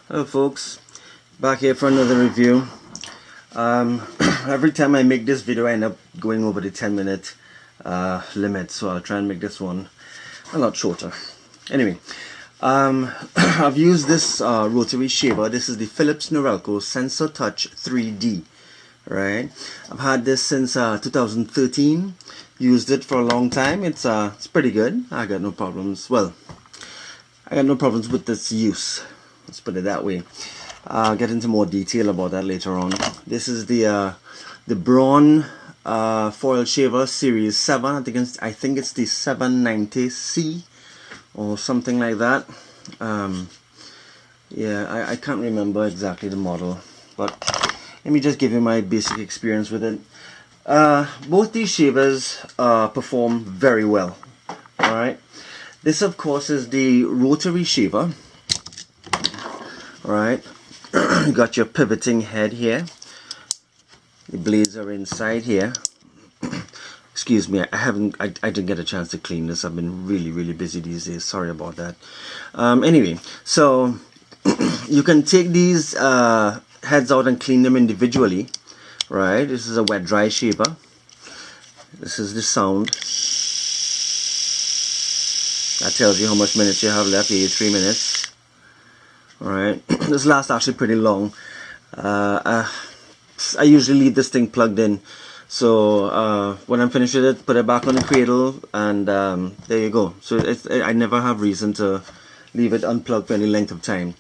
Hello folks, back here for another review. Every time I make this video I end up going over the 10-minute limit, so I'll try and make this one a lot shorter. Anyway, I've used this rotary shaver. This is the Philips Norelco Sensor Touch 3D. Right, I've had this since 2013. Used it for a long time. It's pretty good. I got no problems. Well, I got no problems with this use. Let's put it that way. I'll get into more detail about that later on. This is the Braun foil shaver series 7. I think it's the 790C or something like that. Yeah, I can't remember exactly the model, but let me just give you my basic experience with it. Both these shavers perform very well. Alright, this of course is the rotary shaver. Alright, you got your pivoting head here. The blades are inside here. Excuse me, I didn't get a chance to clean this. I've been really busy these days. Sorry about that. Anyway, so you can take these heads out and clean them individually. Right, this is a wet dry shaver. This is the sound. That tells you how much minutes you have left. 83 minutes. Alright, this lasts actually pretty long. I usually leave this thing plugged in, so when I'm finished with it, put it back on the cradle, and there you go. So I never have reason to leave it unplugged for any length of time.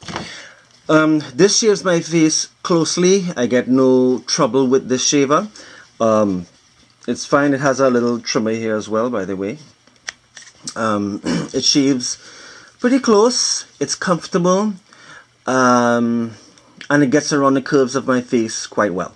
This shaves my face closely. I get no trouble with this shaver. It's fine. It has a little trimmer here as well, by the way. It shaves pretty close. It's comfortable. And it gets around the curves of my face quite well.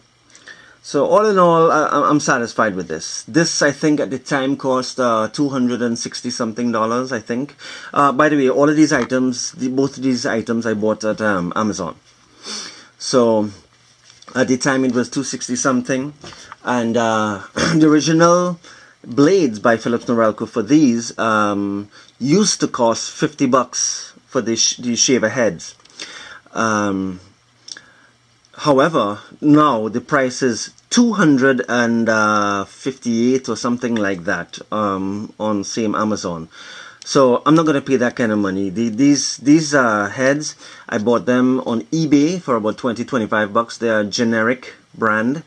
So all in all, I'm satisfied with this. This, I think, at the time cost $260 something, I think. By the way, all of these items, both of these items I bought at Amazon. So at the time it was $260 something, and the original blades by Philips Norelco for these used to cost $50 for these shaver heads. However, now the price is $258 or something like that on same Amazon. So I'm not going to pay that kind of money. These heads, I bought them on eBay for about $20-25. They are generic brand.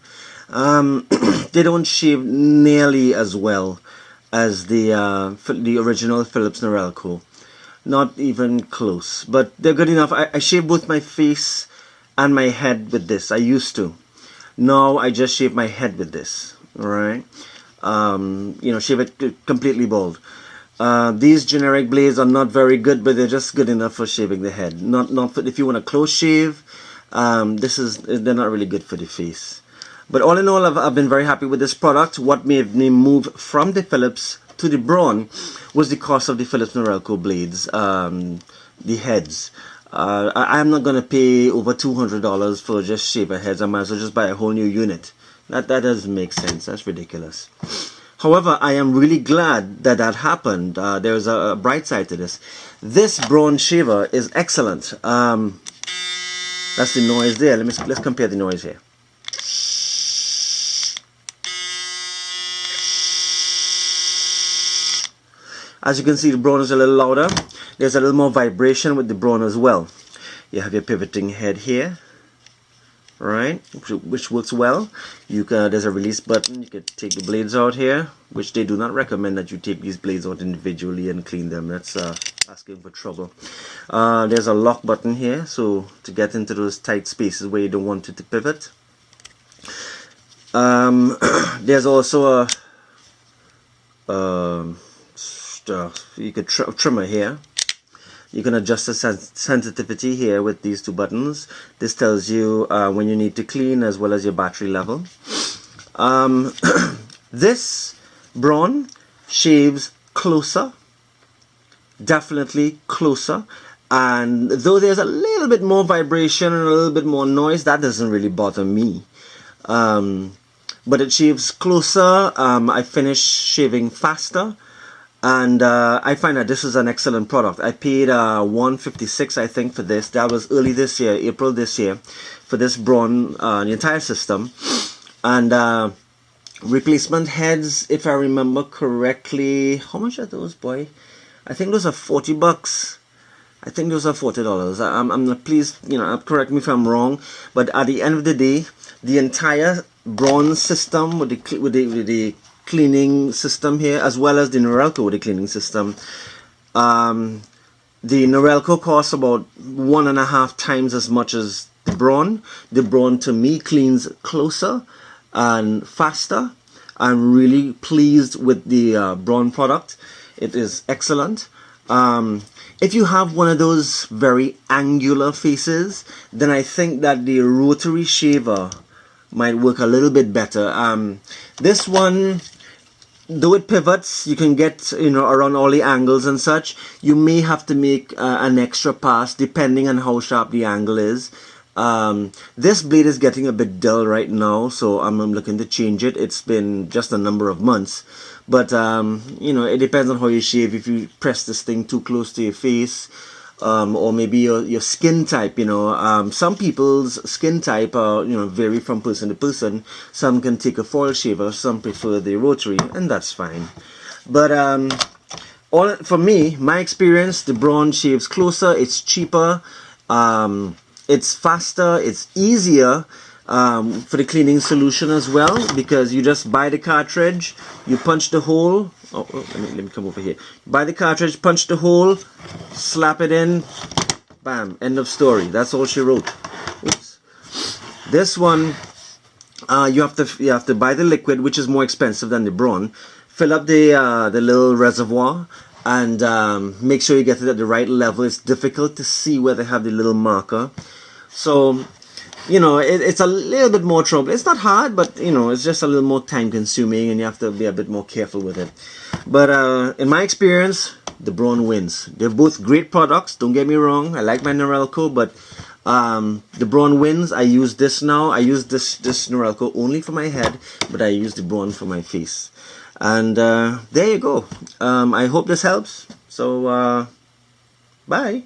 They don't shave nearly as well as the original Philips Norelco. Not even close, but they're good enough. I shave both my face and my head with this. I used to. Now I just shave my head with this. Alright, you know, shave it completely bald. These generic blades are not very good, but they're just good enough for shaving the head. Not for if you want a close shave. They're not really good for the face. But all in all, I've been very happy with this product. What made me move from the Philips to the Braun was the cost of the Philips Norelco blades, the heads. I'm not going to pay over $200 for just shaver heads. I might as well just buy a whole new unit. That doesn't make sense. That's ridiculous. However, I am really glad that happened. There's a bright side to this. This Braun shaver is excellent. That's the noise there. Let's compare the noise here. As you can see, the Braun is a little louder. There's a little more vibration with the Braun as well. You have your pivoting head here, right, which works well. There's a release button. You can take the blades out here, which they do not recommend that you take these blades out individually and clean them. That's asking for trouble. There's a lock button here, so to get into those tight spaces where you don't want it to pivot. There's also you could trimmer here. You can adjust the sensitivity here with these two buttons. This tells you when you need to clean as well as your battery level. This Braun shaves closer, definitely closer, and though there's a little bit more vibration and a little bit more noise, that doesn't really bother me. But it shaves closer. I finish shaving faster. And I find that this is an excellent product. I paid $156, I think, for this. That was early this year, April this year, for this Braun, the entire system. And replacement heads, if I remember correctly, how much are those, boy? I think those are $40. I think those are $40. I'm please, correct me if I'm wrong. But at the end of the day, the entire Braun system with the cleaning system here, as well as the Norelco with the cleaning system. The Norelco costs about 1.5 times as much as the Braun. The Braun to me cleans closer and faster. I'm really pleased with the Braun product. It is excellent. If you have one of those very angular faces, then I think that the rotary shaver might work a little bit better. This one, though it pivots, you can get around all the angles and such. You may have to make an extra pass depending on how sharp the angle is. This blade is getting a bit dull right now, so I'm looking to change it. It's been just a number of months, but it depends on how you shave. If you press this thing too close to your face, or maybe your skin type, some people's skin type vary from person to person. Some can take a foil shaver, some prefer the rotary, and that's fine. But for me, my experience, the Braun shaves closer, it's cheaper, it's faster, it's easier for the cleaning solution as well, because you just buy the cartridge, you punch the hole. Let me come over here. Buy the cartridge, punch the hole, slap it in, bam, end of story. That's all she wrote. Oops. This one, you have to buy the liquid, which is more expensive than the Braun. Fill up the little reservoir, and make sure you get it at the right level. It's difficult to see where they have the little marker, so it's a little bit more trouble. It's not hard, but it's just a little more time consuming, and you have to be a bit more careful with it. But in my experience, the Braun wins. They're both great products, don't get me wrong. I like my Norelco, but the Braun wins. I use this now. I use this Norelco only for my head, but I use the Braun for my face. And there you go. I hope this helps. So bye.